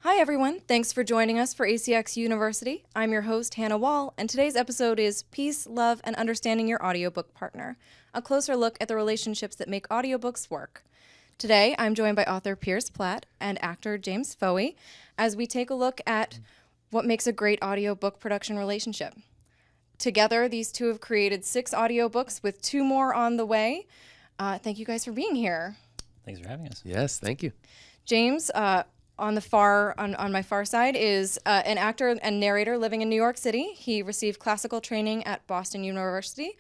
Hi everyone, thanks for joining us for ACXU University. I'm your host, Hannah Wall, and today's episode is Peace, Love, and Understanding Your Audiobook Partner, a closer look at the relationships that make audiobooks work. Today, I'm joined by author Piers Platt and actor James Fouhey as we take a look at what makes a great audiobook production relationship. Together, these two have created 6 audiobooks with 2 more on the way. Thank you guys for being here. Thanks for having us. Yes, thank you. James, on my far side, is an actor and narrator living in New York City. He received classical training at Boston University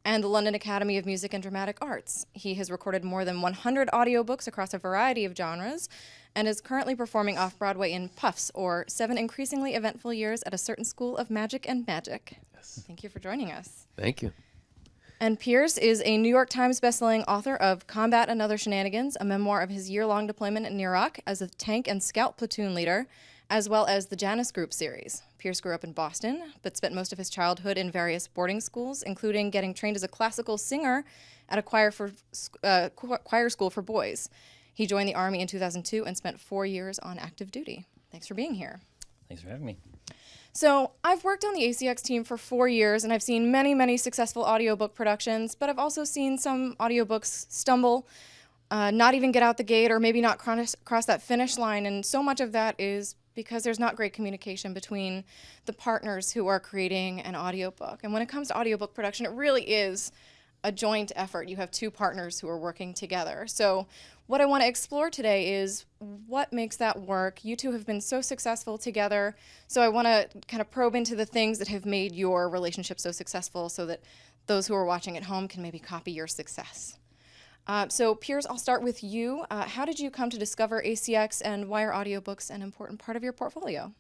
and the London Academy of Music and Dramatic Arts. He has recorded more than 100 audiobooks across a variety of genres and is currently performing off-Broadway in Puffs, or 7 Increasingly Eventful Years at a Certain School of Magic and Magic. Yes. Thank you for joining us. Thank you. And Piers is a New York Times bestselling author of Combat and Other Shenanigans, a memoir of his year-long deployment in Iraq as a tank and scout platoon leader, as well as the Janus Group series. Piers grew up in Boston, but spent most of his childhood in various boarding schools, including getting trained as a classical singer at a choir school for boys. He joined the Army in 2002 and spent 4 years on active duty. Thanks for being here. Thanks for having me. So I've worked on the ACX team for 4 years, and I've seen many, many successful audiobook productions, but I've also seen some audiobooks stumble, not even get out the gate, or maybe not cross that finish line, and so much of that is because there's not great communication between the partners who are creating an audiobook. And when it comes to audiobook production, it really is a joint effort. You have 2 partners who are working together. So what I want to explore today is what makes that work. You two have been so successful together, so I want to kind of probe into the things that have made your relationship so successful so that those who are watching at home can maybe copy your success. So Piers, I'll start with you. How did you come to discover ACX, and why are audiobooks an important part of your portfolio?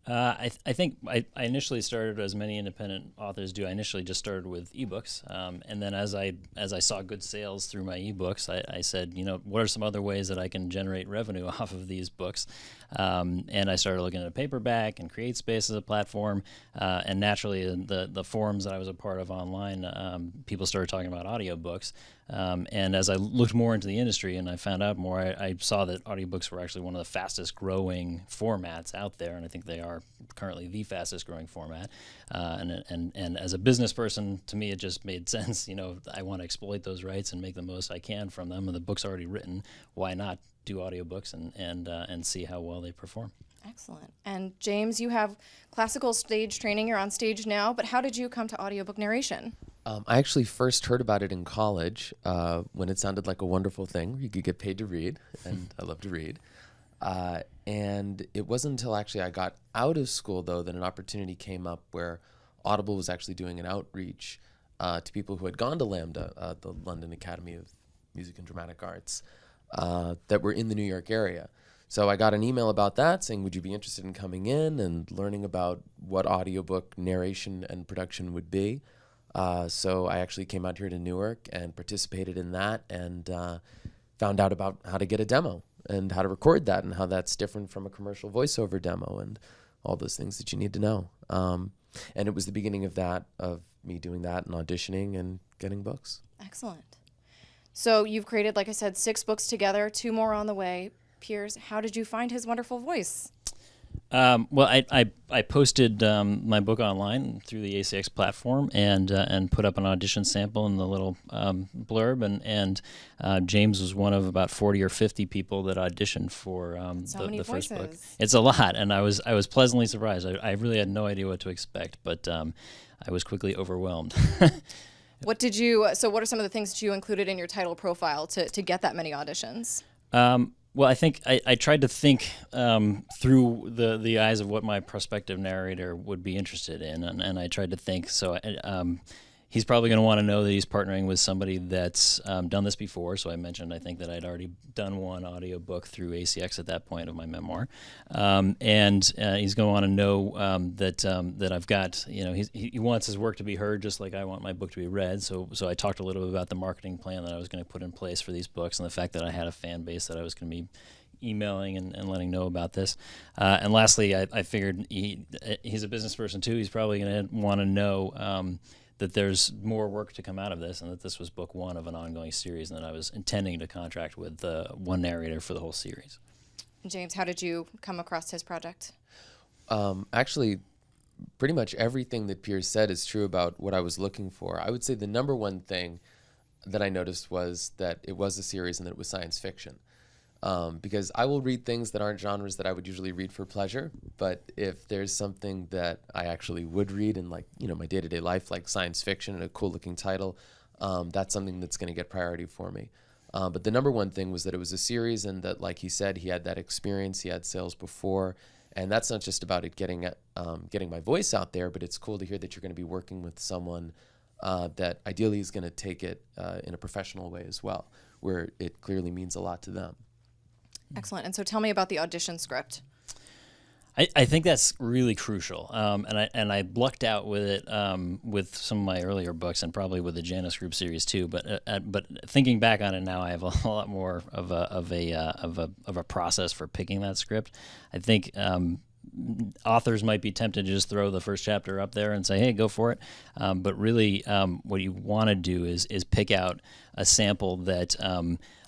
I think I initially started, as many independent authors do, I initially just started with ebooks. And then as I saw good sales through my ebooks, I said, what are some other ways that I can generate revenue off of these books? And I started looking at paperback and CreateSpace as a platform. And naturally, the forums that I was a part of online, people started talking about audiobooks. And as I looked more into the industry and I found out more, I saw that audiobooks were actually one of the fastest growing formats out there, and I think they are currently the fastest growing format. And as a business person, to me, it just made sense. I want to exploit those rights and make the most I can from them, and the book's already written. Why not do audiobooks and see how well they perform? Excellent. And James, you have classical stage training. You're on stage now, but how did you come to audiobook narration? I actually first heard about it in college when it sounded like a wonderful thing. You could get paid to read, and I love to read. And it wasn't until actually I got out of school, though, that an opportunity came up where Audible was actually doing an outreach to people who had gone to Lambda, the London Academy of Music and Dramatic Arts, that were in the New York area. So I got an email about that saying, would you be interested in coming in and learning about what audiobook narration and production would be? So I actually came out here to Newark and participated in that, and found out about how to get a demo and how to record that and how that's different from a commercial voiceover demo and all those things that you need to know. And it was the beginning of me doing that and auditioning and getting books. Excellent. So you've created, like I said, 6 books together, 2 more on the way. Piers, how did you find his wonderful voice? Well, I posted my book online through the ACX platform and put up an audition sample in the little blurb, and James was one of about 40 or 50 people that auditioned for the first book. It's a lot, and I was pleasantly surprised. I really had no idea what to expect, but I was quickly overwhelmed. What are some of the things that you included in your title profile to get that many auditions? Well, I think I tried to think through the eyes of what my prospective narrator would be interested in, and I tried to think. So he's probably going to want to know that he's partnering with somebody that's done this before. So I mentioned, I think, that I'd already done one audiobook through ACX at that point of my memoir. And he's going to want to know that I've got, he wants his work to be heard just like I want my book to be read. So I talked a little bit about the marketing plan that I was going to put in place for these books, and the fact that I had a fan base that I was going to be emailing and letting know about this. And lastly, I figured he's a business person too. He's probably going to want to know that there's more work to come out of this, and that this was book 1 of an ongoing series, and that I was intending to contract with one narrator for the whole series. James, how did you come across his project? Actually, pretty much everything that Piers said is true about what I was looking for. I would say the number one thing that I noticed was that it was a series and that it was science fiction. Because I will read things that aren't genres that I would usually read for pleasure, but if there's something that I actually would read in, like, you know, my day-to-day life, like science fiction and a cool-looking title, that's something that's going to get priority for me. But the number one thing was that it was a series, and that, like he said, he had that experience, he had sales before, and that's not just about it getting my voice out there, but it's cool to hear that you're going to be working with someone that ideally is going to take it in a professional way as well, where it clearly means a lot to them. Excellent. And so tell me about the audition script. I think that's really crucial, and I lucked out with it with some of my earlier books, and probably with the Janus Group series too. But thinking back on it now, I have a lot more of a process for picking that script. I think authors might be tempted to just throw the first chapter up there and say, "Hey, go for it," but really, what you want to do is pick out a sample that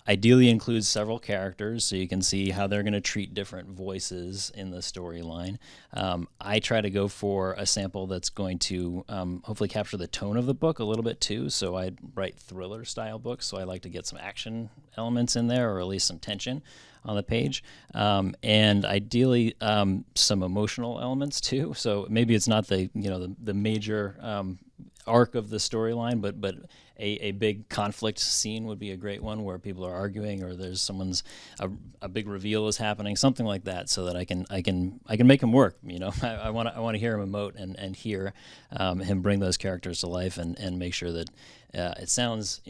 ideally includes several characters, so you can see how they're going to treat different voices in the storyline. I try to go for a sample that's going to hopefully capture the tone of the book a little bit too, so I write thriller-style books, so I like to get some action elements in there, or at least some tension on the page, and ideally some emotional elements too. So maybe it's not the major arc of the storyline, but a big conflict scene would be a great one, where people are arguing, or there's a big reveal is happening, something like that, so that I can make him work. You know, I want to hear him emote and hear him bring those characters to life, and make sure that it sounds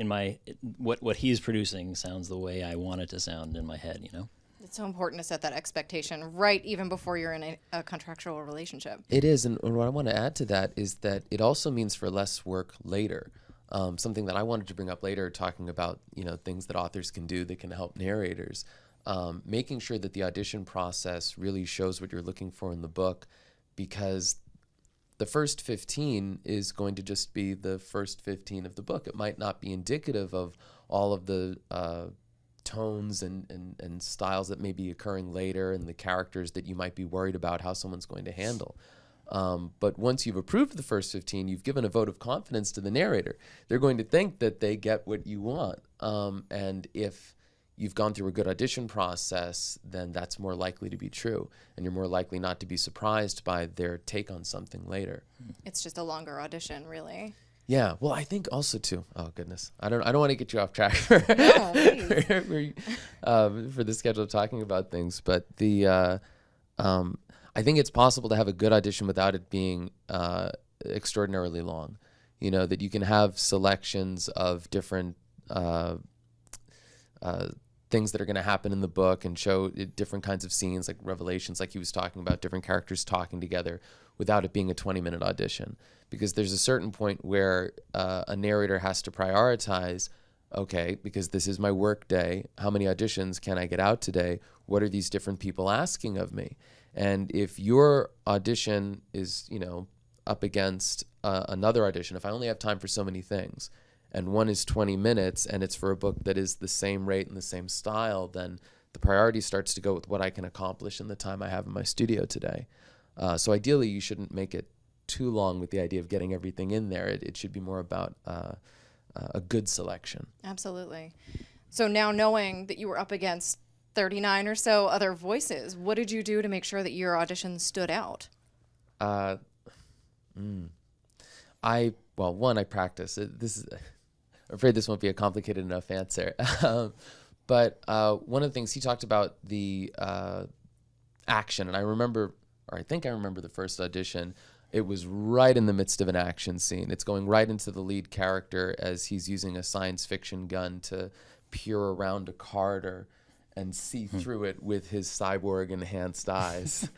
what he's producing sounds the way I want it to sound in my head. You know. It's so important to set that expectation right even before you're in a contractual relationship. It is, and what I want to add to that is that it also means for less work later. Something that I wanted to bring up later, talking about, things that authors can do that can help narrators, making sure that the audition process really shows what you're looking for in the book, because the first 15 is going to just be the first 15 of the book. It might not be indicative of all of the tones and styles that may be occurring later, and the characters that you might be worried about how someone's going to handle. But once you've approved the first 15, you've given a vote of confidence to the narrator. They're going to think that they get what you want. And if you've gone through a good audition process, then that's more likely to be true. And you're more likely not to be surprised by their take on something later. It's just a longer audition, really. Yeah. Well, I think also too. Oh goodness, I don't want to get you off track for, No, please. for the schedule of talking about things, but I think it's possible to have a good audition without it being extraordinarily long. That you can have selections of different things that are going to happen in the book, and show different kinds of scenes, like revelations, like he was talking about, different characters talking together, without it being a 20-minute audition. Because there's a certain point where a narrator has to prioritize, okay, because this is my work day, how many auditions can I get out today? What are these different people asking of me? And if your audition is, up against another audition, if I only have time for so many things, and one is 20 minutes, and it's for a book that is the same rate and the same style, then the priority starts to go with what I can accomplish in the time I have in my studio today. So ideally, you shouldn't make it too long with the idea of getting everything in there. It should be more about a good selection. Absolutely. So now, knowing that you were up against 39 or so other voices, what did you do to make sure that your audition stood out? I practice. I'm afraid this won't be a complicated enough answer. But one of the things he talked about, the action, and I think I remember the first audition. It was right in the midst of an action scene. It's going right into the lead character as he's using a science fiction gun to peer around a corridor and see through it with his cyborg enhanced eyes,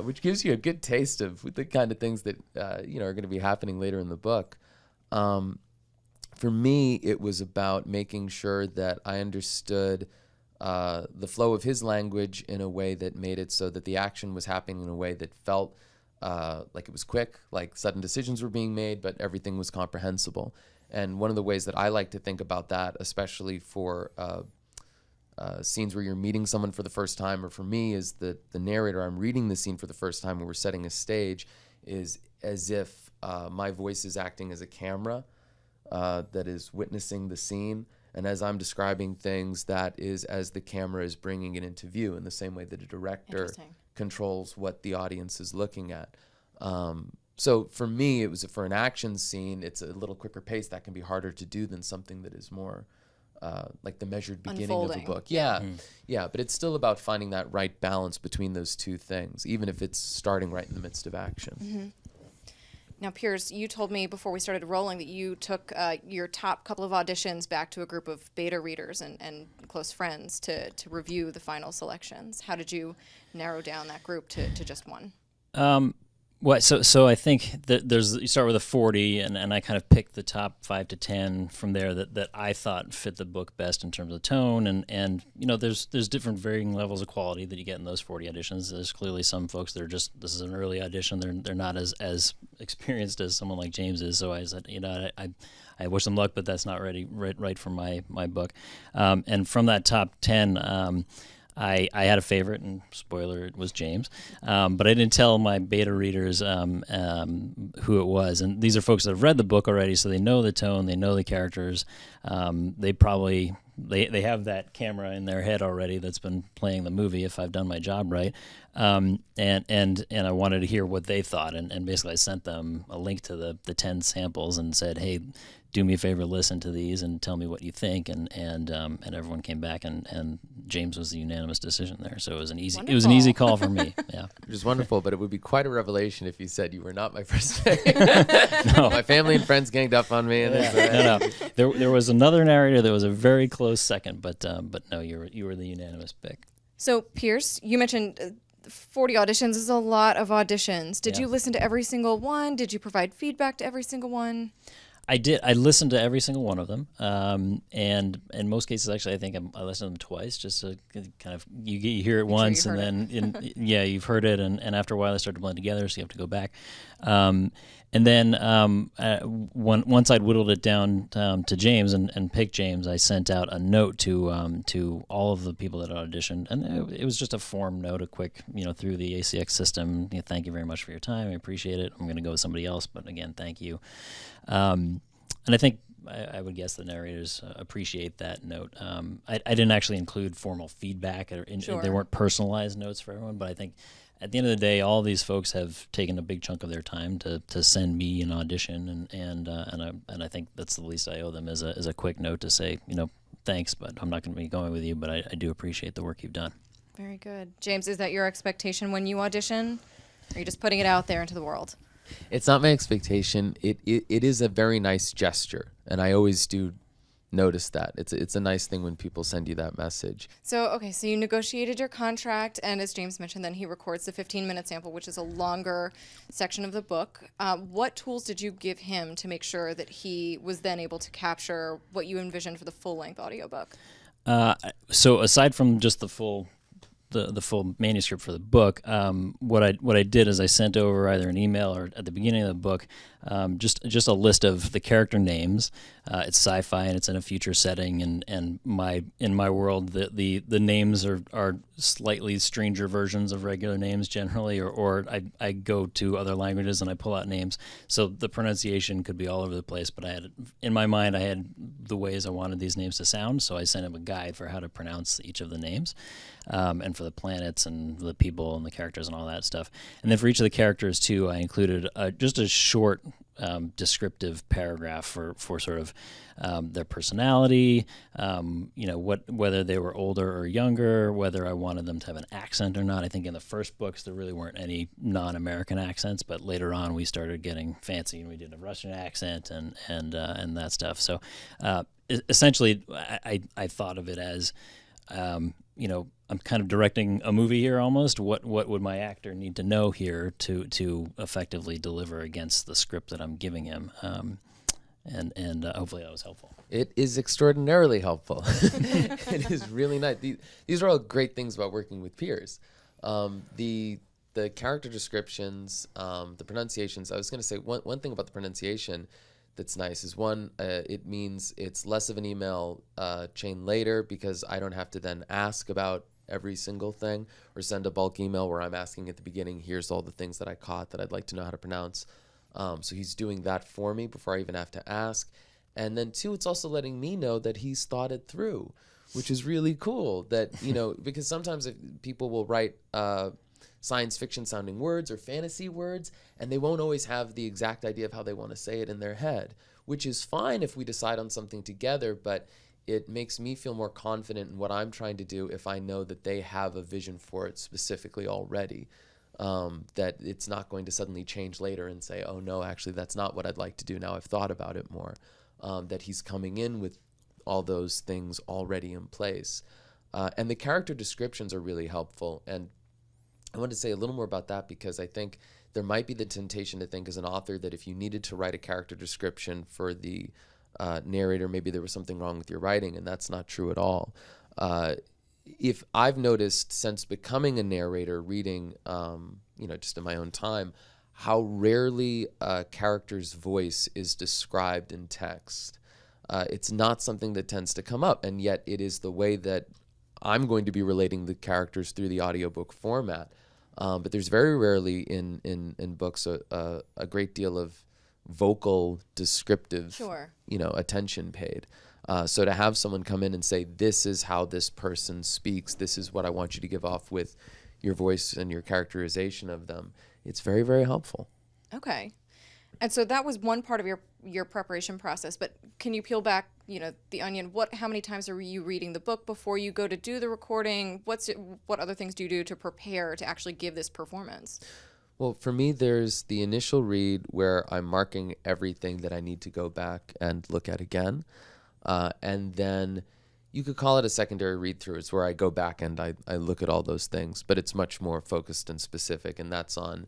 which gives you a good taste of the kind of things that are going to be happening later in the book. For me, it was about making sure that I understood the flow of his language in a way that made it so that the action was happening in a way that felt like it was quick, like sudden decisions were being made, but everything was comprehensible. And one of the ways that I like to think about that, especially for scenes where you're meeting someone for the first time, or for me as the narrator, I'm reading the scene for the first time and we're setting a stage, is as if my voice is acting as a camera that is witnessing the scene. And as I'm describing things, that is as the camera is bringing it into view, in the same way that a director controls what the audience is looking at. So for me, it was for an action scene, it's a little quicker pace. That can be harder to do than something that is more like the measured beginning Unfolding. of a book. Yeah, yeah, but it's still about finding that right balance between those two things, even if it's starting right in the midst of action. Now, Piers, you told me before we started rolling that you took your top couple of auditions back to a group of beta readers and close friends to review the final selections. How did you narrow down that group to just one? So I think that you start with a 40, and I kind of picked the top 5 to 10 from there that I thought fit the book best in terms of tone, and there's different varying levels of quality that you get in those 40 auditions. There's clearly some folks that are just, this is an early audition, they're not as experienced as someone like James is. So I said, I wish them luck, but that's not right for my book. And from that top 10. I had a favorite, and spoiler, it was James, but I didn't tell my beta readers who it was. And these are folks that have read the book already, so they know the tone, they know the characters. They have that camera in their head already that's been playing the movie, if I've done my job right. And I wanted to hear what they thought, and basically I sent them a link to the 10 samples and said, hey, do me a favor, listen to these and tell me what you think. And everyone came back, and James was the unanimous decision there. So it was an easy call for me. Yeah, which is wonderful. But it would be quite a revelation if you said you were not my first pick. No, my family and friends ganged up on me. And There was another narrator that was a very close second, but no, you were the unanimous pick. So Piers, you mentioned 40 auditions is a lot of auditions. Did you listen to every single one? Did you provide feedback to every single one? I did. I listened to every single one of them, and in most cases, actually, I think I listened to them twice, just to kind of you hear it once, and then you've heard it, and after a while, they start to blend together, so you have to go back. And then once I'd whittled it down to James and picked James, I sent out a note to all of the people that auditioned, and it was just a form note, a quick through the ACX system. Thank you very much for your time. I appreciate it. I'm going to go with somebody else, but again, thank you. And I think I would guess the narrators appreciate that note. I didn't actually include formal feedback, they weren't personalized notes for everyone, but I think at the end of the day, all these folks have taken a big chunk of their time to send me an audition, and I think that's the least I owe them, as a quick note to say, thanks, but I'm not going to be going with you, but I do appreciate the work you've done. Very good. James, is that your expectation when you audition? Or are you just putting it out there into the world? It's not my expectation. It is a very nice gesture, and I always do notice that. It's a nice thing when people send you that message. So you negotiated your contract, and as James mentioned, then he records the 15-minute sample, which is a longer section of the book. What tools did you give him to make sure that he was then able to capture what you envisioned for the full-length audiobook? So aside from just the full manuscript for the book, what I did is I sent over either an email or at the beginning of the book just a list of the character names. It's sci-fi and it's in a future setting, and in my world the names are slightly stranger versions of regular names generally, or I go to other languages and I pull out names, so the pronunciation could be all over the place, but in my mind I had the ways I wanted these names to sound, so I sent him a guide for how to pronounce each of the names. And for the planets and the people and the characters and all that stuff. And then for each of the characters, too, I included just a short descriptive paragraph for sort of their personality, whether they were older or younger, whether I wanted them to have an accent or not. I think in the first books there really weren't any non-American accents, but later on we started getting fancy and we did a Russian accent and that stuff. So essentially I thought of it as I'm kind of directing a movie here almost. What would my actor need to know here to effectively deliver against the script that I'm giving him? And hopefully that was helpful. It is extraordinarily helpful. It is really nice. These are all great things about working with Piers. The character descriptions, the pronunciations. I was going to say one thing about the pronunciation. that's nice is one, it means it's less of an email chain later, because I don't have to then ask about every single thing or send a bulk email where I'm asking at the beginning, here's all the things that I caught that I'd like to know how to pronounce. So he's doing that for me before I even have to ask. And then two, it's also letting me know that he's thought it through, which is really cool. That, because sometimes people will write science fiction sounding words or fantasy words, and they won't always have the exact idea of how they want to say it in their head, which is fine if we decide on something together, but it makes me feel more confident in what I'm trying to do if I know that they have a vision for it specifically already, that it's not going to suddenly change later and say, oh no, actually that's not what I'd like to do now, I've thought about it more, that he's coming in with all those things already in place. And the character descriptions are really helpful, and I want to say a little more about that because I think there might be the temptation to think as an author that if you needed to write a character description for the narrator, maybe there was something wrong with your writing, and that's not true at all. If I've noticed since becoming a narrator, reading, just in my own time, how rarely a character's voice is described in text. It's not something that tends to come up, and yet it is the way that I'm going to be relating the characters through the audiobook format. But there's very rarely in books a great deal of vocal descriptive attention paid. So to have someone come in and say, this is how this person speaks, this is what I want you to give off with your voice and your characterization of them, it's very, very helpful. Okay. And so that was one part of your preparation process, but can you peel back, the onion? How many times are you reading the book before you go to do the recording? What other things do you do to prepare to actually give this performance? Well, for me, there's the initial read where I'm marking everything that I need to go back and look at again. And then you could call it a secondary read through. It's where I go back and I look at all those things, but it's much more focused and specific, and that's on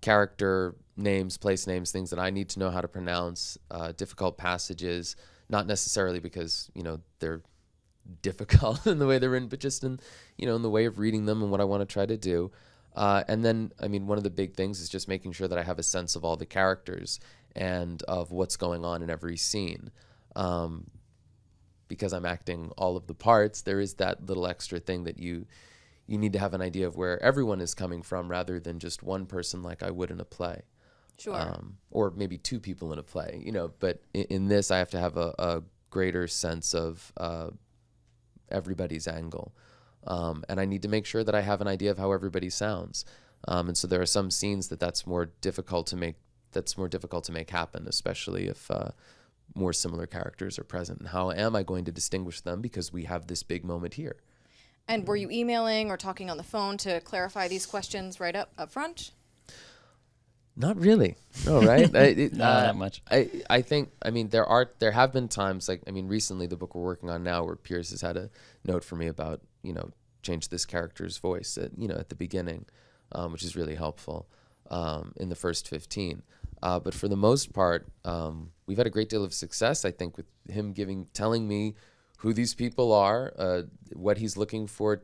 character names, place names, things that I need to know how to pronounce, difficult passages, not necessarily because, they're difficult in the way they're written, but just in the way of reading them and what I want to try to do. And then, one of the big things is just making sure that I have a sense of all the characters and of what's going on in every scene. Because I'm acting all of the parts, there is that little extra thing that you need to have an idea of where everyone is coming from rather than just one person like I would in a play. Sure. Or maybe two people in a play, but in this I have to have a greater sense of everybody's angle. And I need to make sure that I have an idea of how everybody sounds. And so there are some scenes that's more difficult to make happen, especially if more similar characters are present. And how am I going to distinguish them because we have this big moment here? And were you emailing or talking on the phone to clarify these questions right up front? Not really. No, right? Not much. I think, there have been times, recently the book we're working on now where Piers has had a note for me about, change this character's voice at the beginning, which is really helpful in the first 15. But for the most part, we've had a great deal of success, I think, with him telling me who these people are, what he's looking for,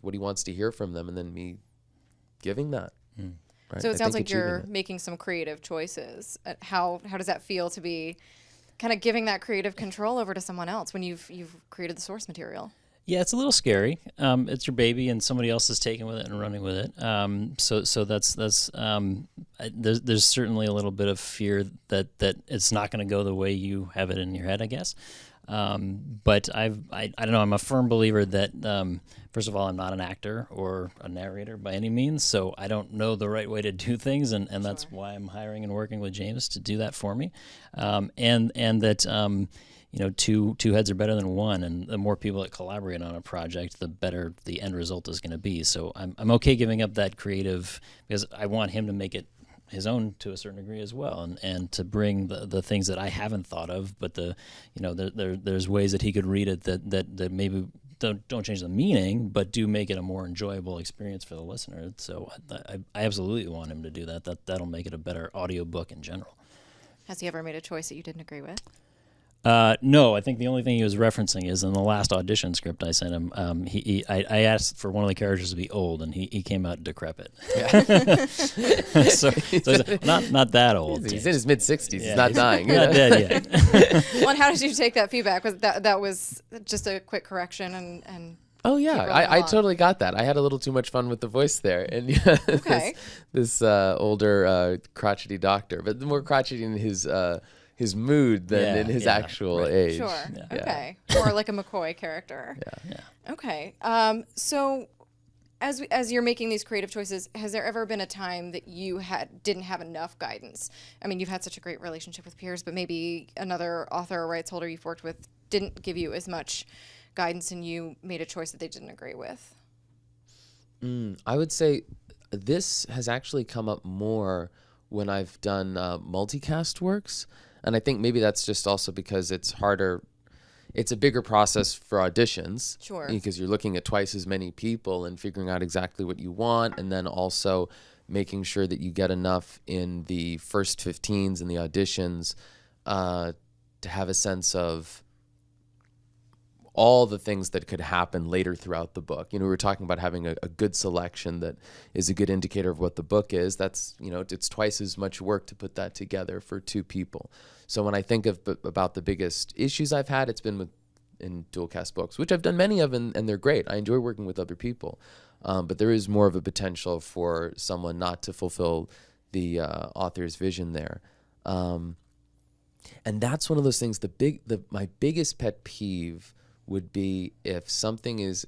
what he wants to hear from them, and then me giving that. Right? So it sounds like you're making some creative choices. How does that feel to be kind of giving that creative control over to someone else when you've created the source material? Yeah, it's a little scary. It's your baby, and somebody else is taking with it and running with it. So that's there's certainly a little bit of fear that it's not going to go the way you have it in your head, I guess. But I don't know. I'm a firm believer that first of all, I'm not an actor or a narrator by any means, so I don't know the right way to do things, and that's why I'm hiring and working with James to do that for me, and that. Two heads are better than one, and the more people that collaborate on a project, the better the end result is going to be. So I'm okay giving up that creative because I want him to make it his own to a certain degree as well, and to bring the things that I haven't thought of, but there's ways that he could read it that maybe don't change the meaning, but do make it a more enjoyable experience for the listener. So I absolutely want him to do that. That'll make it a better audiobook in general. Has he ever made a choice that you didn't agree with? No, I think the only thing he was referencing is in the last audition script I sent him. I asked for one of the characters to be old, and he came out decrepit. Yeah. so he's not that old. He's James. in his mid-60s. Yeah, he's not dying. Not dead yet. Well, and how did you take that feedback? Was that was just a quick correction and Oh yeah, rolling I along. totally got that. I had a little too much fun with the voice there, and yeah, Okay. this older crotchety doctor, but more crotchety in his mood than in his actual right. age. Sure. Yeah. Okay. Or like a McCoy character. Yeah. Okay. So as you're making these creative choices, has there ever been a time that you didn't have enough guidance? I mean, you've had such a great relationship with Piers, but maybe another author or rights holder you've worked with didn't give you as much guidance and you made a choice that they didn't agree with. I would say this has actually come up more when I've done multicast works. And I think maybe that's just also because it's harder. It's a bigger process for auditions. Sure. Because you're looking at twice as many people and figuring out exactly what you want. And then also making sure that you get enough in the first 15s and the auditions to have a sense of all the things that could happen later throughout the book. You know, we were talking about having a good selection that is a good indicator of what the book is. That's, you know, it's twice as much work to put that together for two people. So when I think about the biggest issues I've had, it's been in dual cast books, which I've done many of, and they're great. I enjoy working with other people. But there is more of a potential for someone not to fulfill the author's vision there. And that's one of those things, my biggest pet peeve would be if something is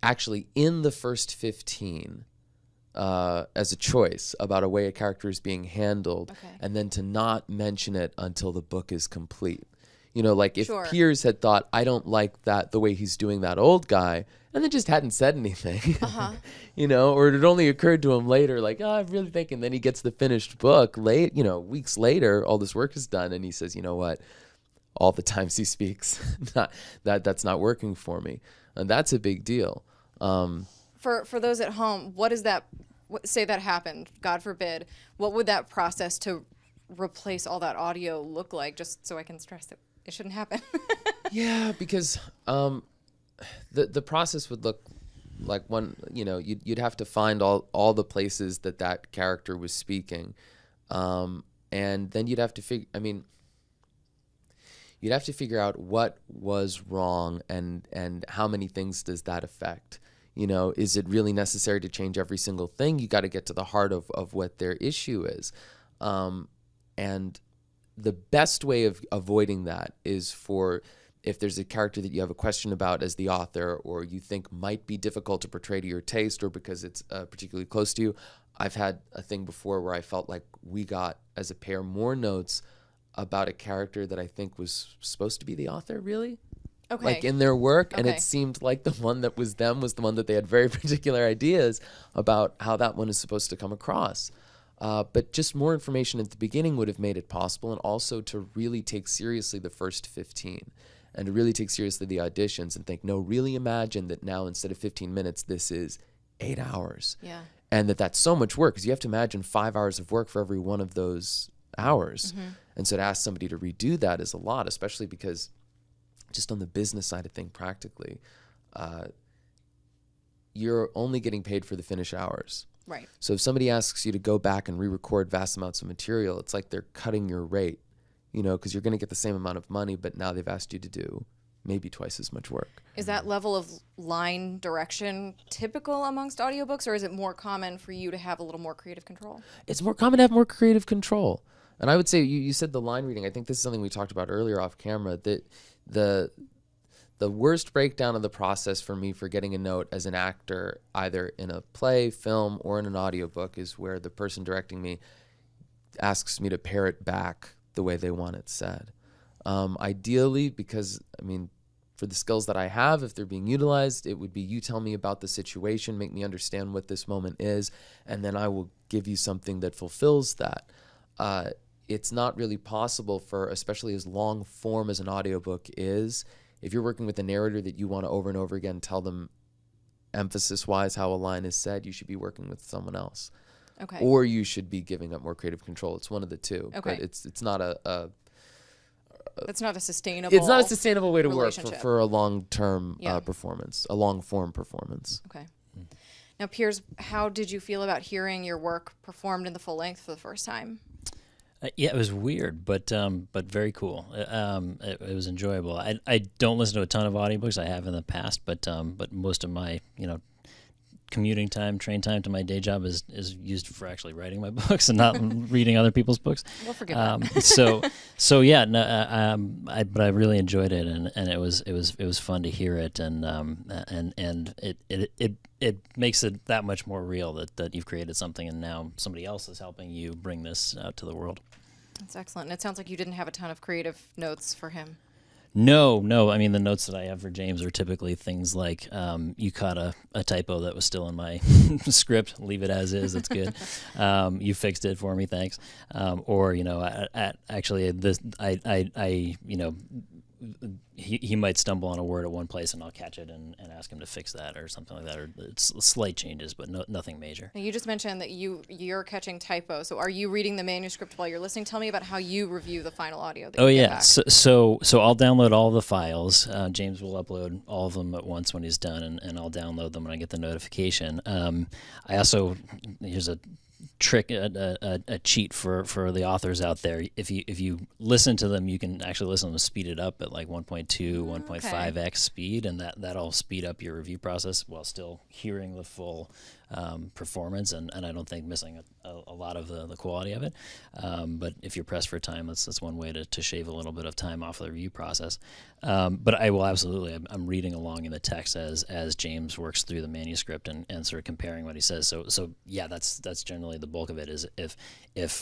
actually in the first 15 as a choice about a way a character is being handled, and then to not mention it until the book is complete. You know, like if Piers had thought, I don't like that, the way he's doing that old guy, and then just hadn't said anything, you know, or it had only occurred to him later, like, oh, I'm really thinking, then he gets the finished book late, you know, weeks later, all this work is done, and he says, you know what? All the times he speaks, that's not working for me, and that's a big deal. For those at home, what is that? Say that happened, God forbid. What would that process to replace all that audio look like? Just so I can stress that it shouldn't happen. Yeah, because the process would look like one. You know, you'd have to find all the places that character was speaking, and then you'd have to figure. I mean. You'd have to figure out what was wrong and how many things does that affect. You know, is it really necessary to change every single thing? You got to get to the heart of what their issue is. And the best way of avoiding that is if there's a character that you have a question about as the author or you think might be difficult to portray to your taste or because it's particularly close to you. I've had a thing before where I felt like we got, as a pair, more notes about a character that I think was supposed to be the author, really? Okay. Like in their work, and Okay. it seemed like the one that was them was the one that they had very particular ideas about how that one is supposed to come across. But just more information at the beginning would have made it possible, and also to really take seriously the first 15 and to really take seriously the auditions and think, no, really imagine that now instead of 15 minutes, this is 8 hours. Yeah. And that's so much work because you have to imagine 5 hours of work for every one of those hours. And so to ask somebody to redo that is a lot, especially because just on the business side of things, practically, you're only getting paid for the finish hours. Right. So if somebody asks you to go back and re-record vast amounts of material, it's like they're cutting your rate, you know, because you're going to get the same amount of money, but now they've asked you to do maybe twice as much work. Is that level of line direction typical amongst audiobooks, or is it more common for you to have a little more creative control? It's more common to have more creative control. And I would say, you said the line reading. I think this is something we talked about earlier off camera, that the worst breakdown of the process for me for getting a note as an actor, either in a play, film, or in an audiobook, is where the person directing me asks me to parrot back the way they want it said. Ideally, because, I mean, for the skills that I have, if they're being utilized, it would be you tell me about the situation, make me understand what this moment is, and then I will give you something that fulfills that. It's not really possible for, especially as long form as an audiobook is, if you're working with a narrator that you want to over and over again tell them emphasis-wise how a line is said, you should be working with someone else. Okay. Or you should be giving up more creative control. It's one of the two. Okay. But it's not a It's not a sustainable. It's not a sustainable way to work relationship. for a long-term Yeah. performance, a long-form performance. Okay. Now, Piers, how did you feel about hearing your work performed in the full length for the first time? Yeah, it was weird, but very cool. It was enjoyable. I don't listen to a ton of audiobooks. I have in the past, but most of my commuting time, train time to my day job is used for actually writing my books and not reading other people's books. We'll forgive that. So yeah, no, but I really enjoyed it, and it was fun to hear it, and it makes it that much more real that you've created something and now somebody else is helping you bring this out to the world. That's excellent. And it sounds like you didn't have a ton of creative notes for him. No. I mean, the notes that I have for James are typically things like, you caught a typo that was still in my script. Leave it as is. It's good. You fixed it for me. Thanks. Or, he might stumble on a word at one place and I'll catch it and ask him to fix that or something like that. Or it's slight changes, but nothing major. Now, you just mentioned that you're catching typos. So are you reading the manuscript while you're listening? Tell me about how you review the final audio that you get back. So I'll download all the files. James will upload all of them at once when he's done, and I'll download them when I get the notification. I also, here's a trick, a cheat for the authors out there. If you listen to them, you can actually listen to them speed it up at like 1.2, 1.5x speed, and that'll speed up your review process while still hearing the full performance, and I don't think missing a lot of the quality of it. But if you're pressed for time, that's one way to shave a little bit of time off the review process. But I will absolutely, I'm reading along in the text as James works through the manuscript and sort of comparing what he says. So yeah, that's generally the bulk of it. Is if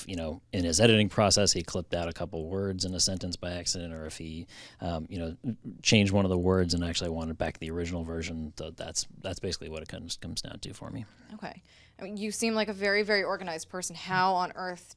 in his editing process he clipped out a couple words in a sentence by accident, or if he changed one of the words and actually wanted back the original version. That's basically what it comes down to for me. Okay. I mean, you seem like a very, very organized person. How on earth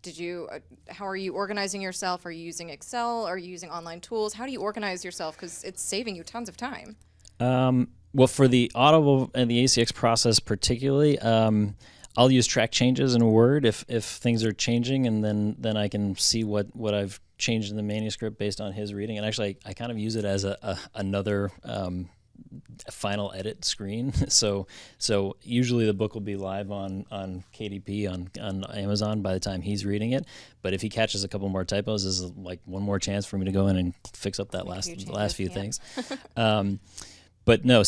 how are you organizing yourself? Are you using Excel? Are you using online tools? How do you organize yourself? Because it's saving you tons of time. Well, for the Audible and the ACX process particularly, I'll use track changes in Word if things are changing, and then I can see what I've changed in the manuscript based on his reading. And actually, I kind of use it as another final edit screen. So usually the book will be live on KDP on Amazon by the time he's reading it. But if he catches a couple more typos, this is like one more chance for me to go in and fix up that last few things. But no,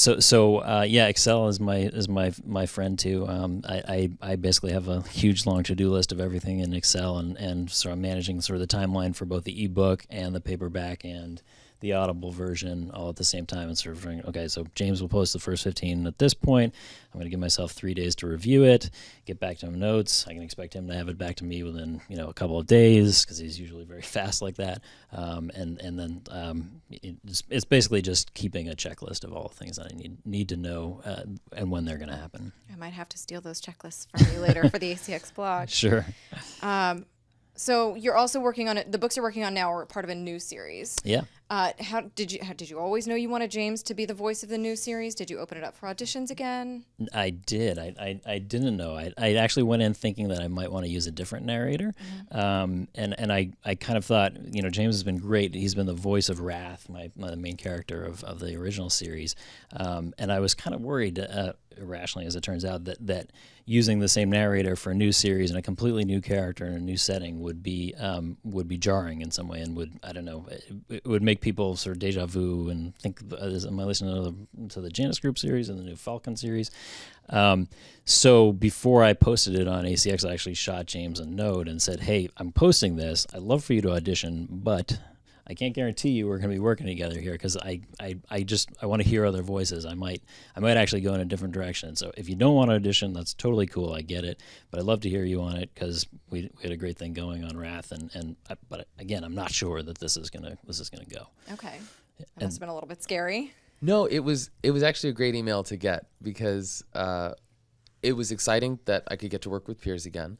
yeah, Excel is my friend too. I basically have a huge long to-do list of everything in Excel, and so I'm managing sort of the timeline for both the ebook and the paperback and the Audible version all at the same time, and sort of thinking, okay, so James will post the first 15 at this point. I'm going to give myself 3 days to review it, get back to him notes. I can expect him to have it back to me within a couple of days, because he's usually very fast like that. And then it's basically just keeping a checklist of all the things that I need to know and when they're going to happen. I might have to steal those checklists from you later for the ACX blog. Sure. So you're also working on it. The books you're working on now are part of a new series. Yeah. How did you always know you wanted James to be the voice of the new series? Did you open it up for auditions again? I did. I didn't know. I actually went in thinking that I might want to use a different narrator. And I kind of thought, James has been great. He's been the voice of Wrath, the main character of the original series. And I was kind of worried, irrationally as it turns out, that using the same narrator for a new series and a completely new character in a new setting would be jarring in some way, and it would make people sort of deja vu and think, am I listening to the Janus Group series and the new Falcon series? So before I posted it on ACX, I actually shot James a note and said, hey, I'm posting this. I'd love for you to audition, but I can't guarantee you we're going to be working together here, because I want to hear other voices. I might actually go in a different direction. So if you don't want to audition, that's totally cool. I get it, but I'd love to hear you on it, because we had a great thing going on Wrath, but again, I'm not sure that this is gonna go. Okay, that must have been a little bit scary. No, it was actually a great email to get, because it was exciting that I could get to work with Piers again.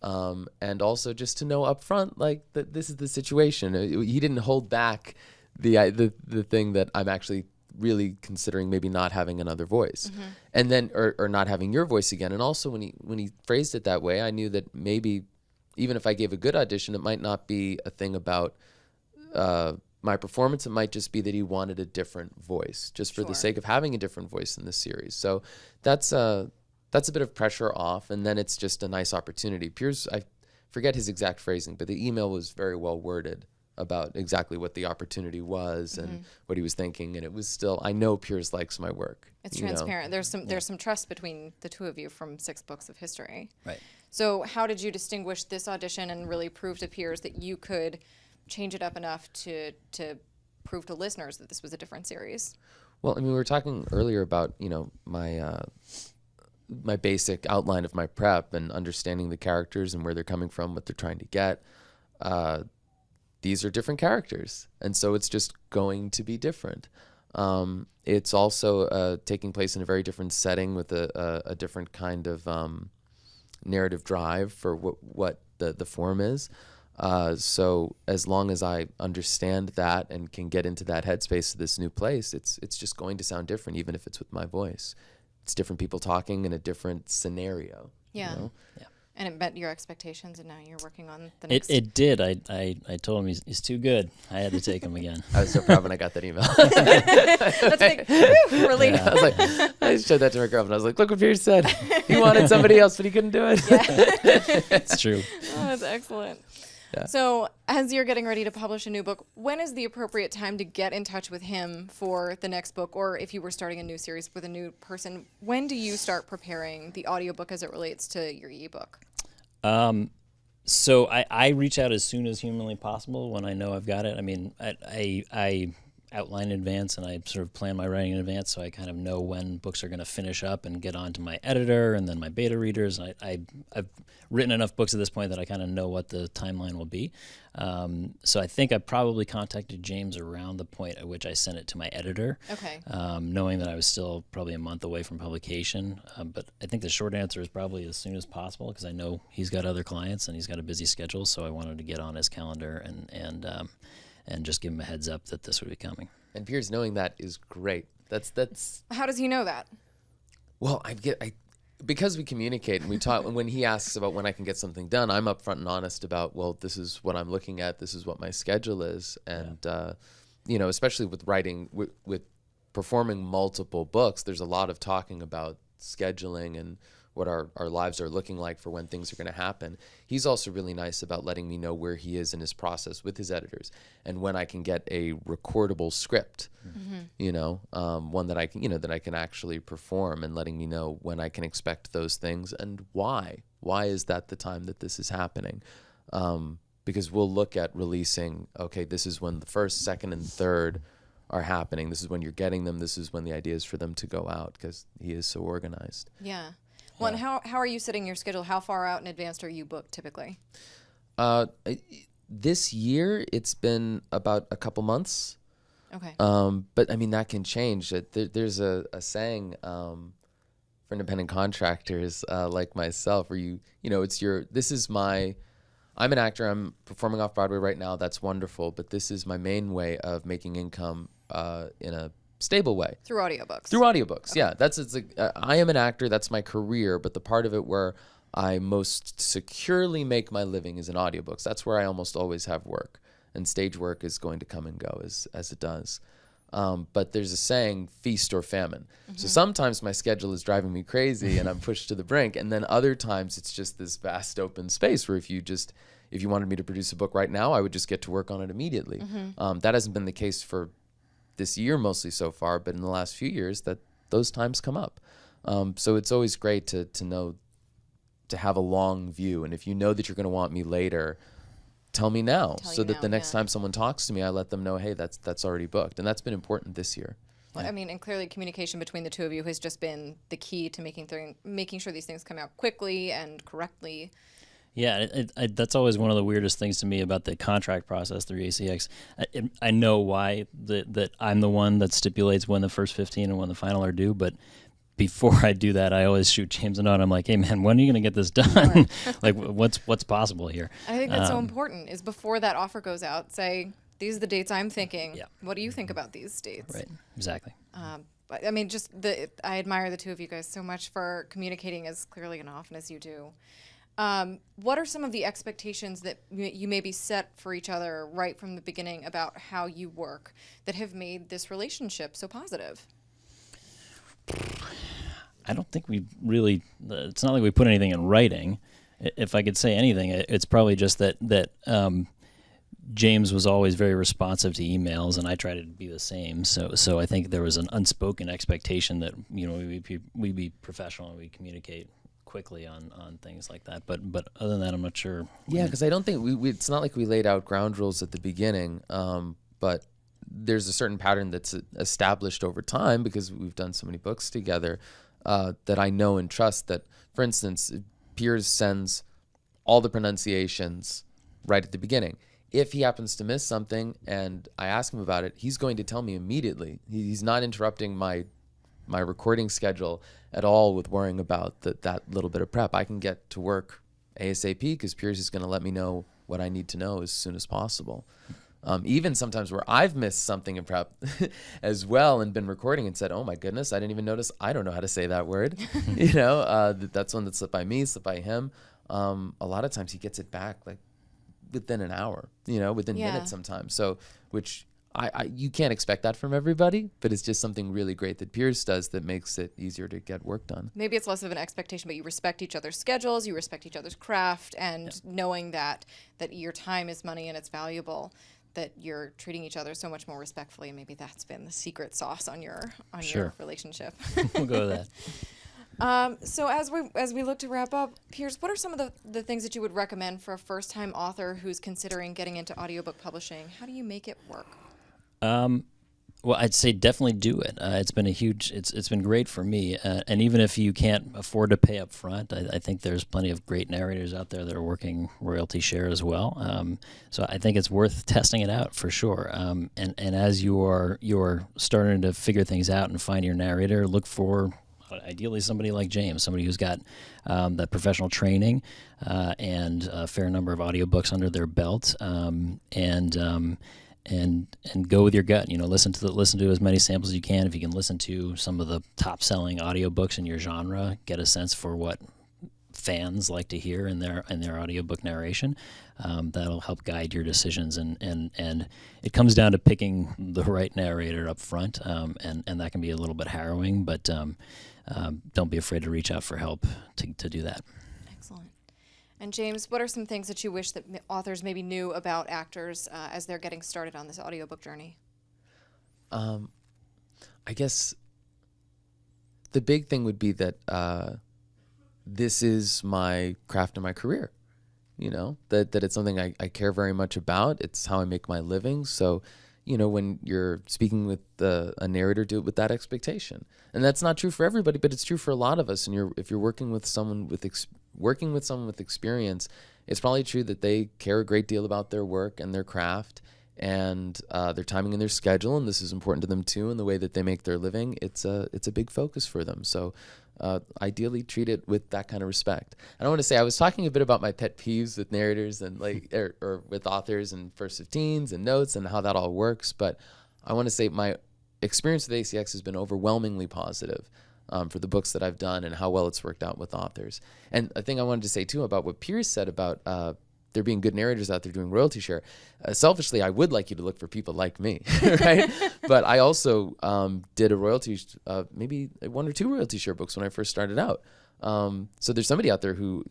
And also just to know up front, like, that this is the situation. He didn't hold back the thing that I'm actually really considering maybe not having another voice, and then or not having your voice again. And also when he phrased it that way, I knew that maybe even if I gave a good audition, it might not be a thing about my performance, it might just be that he wanted a different voice, just for the sake of having a different voice in the series. So that's a bit of pressure off, and then it's just a nice opportunity. Piers, I forget his exact phrasing, but the email was very well worded about exactly what the opportunity was and what he was thinking, and it was still, I know Piers likes my work. It's transparent. There's some trust between the two of you from 6 books of history. Right. So how did you distinguish this audition and really prove to Piers that you could change it up enough to prove to listeners that this was a different series? Well, I mean, we were talking earlier about, my my basic outline of my prep and understanding the characters and where they're coming from, what they're trying to get. These are different characters, and so it's just going to be different. It's also taking place in a very different setting with a different kind of narrative drive for what the form is. So as long as I understand that and can get into that headspace of this new place, it's just going to sound different, even if it's with my voice. It's different people talking in a different scenario. Yeah. You know? Yeah. And it met your expectations, and now you're working on the next. It did. I told him he's too good. I had to take him again. I was so proud when I got that email. That's like, whew, relief. I was like, I showed that to my girlfriend. I was like, look what Piers said. He wanted somebody else, but he couldn't do it. It's true. Oh, that's excellent. Yeah. So as you're getting ready to publish a new book, when is the appropriate time to get in touch with him for the next book? Or if you were starting a new series with a new person, when do you start preparing the audiobook as it relates to your ebook? So I reach out as soon as humanly possible when I know I've got it. I mean, I outline in advance, and I sort of plan my writing in advance, so I kind of know when books are going to finish up and get on to my editor and then my beta readers. And I've written enough books at this point that I kind of know what the timeline will be. So I think I probably contacted James around the point at which I sent it to my editor, Okay. knowing that I was still probably a month away from publication. But I think the short answer is probably as soon as possible, because I know he's got other clients and he's got a busy schedule, so I wanted to get on his calendar and just give him a heads up that this would be coming. And Piers knowing that is great. That's How does he know that? well, because we communicate and we talk. And when he asks about when I can get something done, I'm upfront and honest about, well, this is what I'm looking at. This is what my schedule is, and especially with writing, with performing multiple books, there's a lot of talking about scheduling and what our lives are looking like for when things are going to happen. He's also really nice about letting me know where he is in his process with his editors and when I can get a recordable script, one that I can, that I can actually perform, and letting me know when I can expect those things and why. Why is that the time that this is happening? Because we'll look at releasing, okay, this is when the first, second, and third are happening. This is when you're getting them. This is when the idea is for them to go out, because he is so organized. Yeah. Well, and how are you setting your schedule? How far out in advance are you booked typically? This year, it's been about a couple months. Okay. But I mean, that can change. There's a saying for independent contractors like myself, where I'm an actor. I'm performing off Broadway right now. That's wonderful. But this is my main way of making income in a stable way. Through audiobooks. Through audiobooks, yeah. I am an actor. That's my career. But the part of it where I most securely make my living is in audiobooks. That's where I almost always have work. And stage work is going to come and go as it does. But there's a saying, feast or famine. Mm-hmm. So sometimes my schedule is driving me crazy and I'm pushed to the brink. And then other times it's just this vast open space where if you wanted me to produce a book right now, I would just get to work on it immediately. Mm-hmm. That hasn't been the case for this year mostly so far, but in the last few years that those times come up. So it's always great to know, to have a long view. And if you know that you're going to want me later, tell me now, so that the next time someone talks to me, I let them know, hey, that's already booked. And that's been important this year. Well, I mean, and clearly communication between the two of you has just been the key to making sure these things come out quickly and correctly. Yeah, that's always one of the weirdest things to me about the contract process through ACX. I know why that I'm the one that stipulates when the first 15 and when the final are due, but before I do that, I always shoot James a note. I'm like, hey, man, when are you going to get this done? Like, what's possible here? I think that's so important, is before that offer goes out, say, these are the dates I'm thinking. Yeah. What do you think about these dates? Right, exactly. But I mean, I admire the two of you guys so much for communicating as clearly and often as you do. What are some of the expectations that you maybe set for each other right from the beginning about how you work that have made this relationship so positive? I don't think we really. It's not like we put anything in writing. If I could say anything, it's probably just that James was always very responsive to emails, and I try to be the same. So I think there was an unspoken expectation that we be professional and we communicate quickly on things like that. But other than that, I'm not sure. Yeah, because I don't think it's not like we laid out ground rules at the beginning, but there's a certain pattern that's established over time because we've done so many books together that I know and trust. That, for instance, Piers sends all the pronunciations right at the beginning. If he happens to miss something and I ask him about it, he's going to tell me immediately. He's not interrupting my recording schedule at all with worrying about that little bit of prep. I can get to work ASAP because Piers is going to let me know what I need to know as soon as possible. Even sometimes where I've missed something in prep as well and been recording and said, oh my goodness, I didn't even notice. I don't know how to say that word. That's one that slipped by me, slipped by him. A lot of times he gets it back like within an hour, within minutes sometimes. So, which you can't expect that from everybody, but it's just something really great that Piers does that makes it easier to get work done. Maybe it's less of an expectation, but you respect each other's schedules, you respect each other's craft, and knowing that your time is money and it's valuable, that you're treating each other so much more respectfully. And maybe that's been the secret sauce on your relationship. We'll go with that. So as we look to wrap up, Piers, what are some of the things that you would recommend for a first-time author who's considering getting into audiobook publishing? How do you make it work? Well, I'd say definitely do it. It's been it's been great for me. And even if you can't afford to pay up front, I think there's plenty of great narrators out there that are working royalty share as well. So I think it's worth testing it out for sure. And as you're starting to figure things out and find your narrator, look for ideally somebody like James, somebody who's got that professional training and a fair number of audiobooks under their belt, and go with your gut. Listen to as many samples as you can. If you can listen to some of the top selling audiobooks in your genre, get a sense for what fans like to hear in their audiobook narration. That'll help guide your decisions, and it comes down to picking the right narrator up front, and that can be a little bit harrowing, but don't be afraid to reach out for help to do that. Excellent. And James, what are some things that you wish that authors maybe knew about actors as they're getting started on this audiobook journey? I guess the big thing would be that this is my craft and my career, that it's something I care very much about. It's how I make my living. So, when you're speaking with a narrator, do it with that expectation. And that's not true for everybody, but it's true for a lot of us. And if you're working with someone with experience, it's probably true that they care a great deal about their work and their craft and their timing and their schedule. And this is important to them too, in the way that they make their living. It's a big focus for them. So ideally treat it with that kind of respect. And I want to say, I was talking a bit about my pet peeves with narrators and or with authors and first 15s and notes and how that all works. But I want to say my experience with ACX has been overwhelmingly positive for the books that I've done and how well it's worked out with authors. And a thing I wanted to say too about what Piers said about there being good narrators out there doing royalty share. Selfishly, I would like you to look for people like me, right? But I also did maybe 1 or 2 royalty share books when I first started out. So there's somebody out there who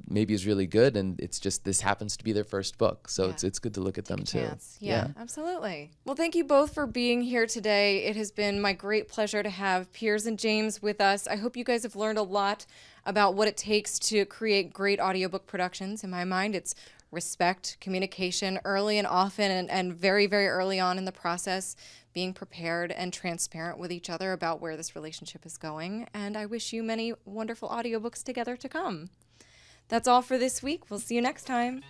maybe is really good, and it's just this happens to be their first book. So it's good to look at them too. Yeah, absolutely. Well, thank you both for being here today. It has been my great pleasure to have Piers and James with us. I hope you guys have learned a lot about what it takes to create great audiobook productions. In my mind, it's respect, communication early and often, and very, very early on in the process, being prepared and transparent with each other about where this relationship is going. And I wish you many wonderful audiobooks together to come. That's all for this week. We'll see you next time.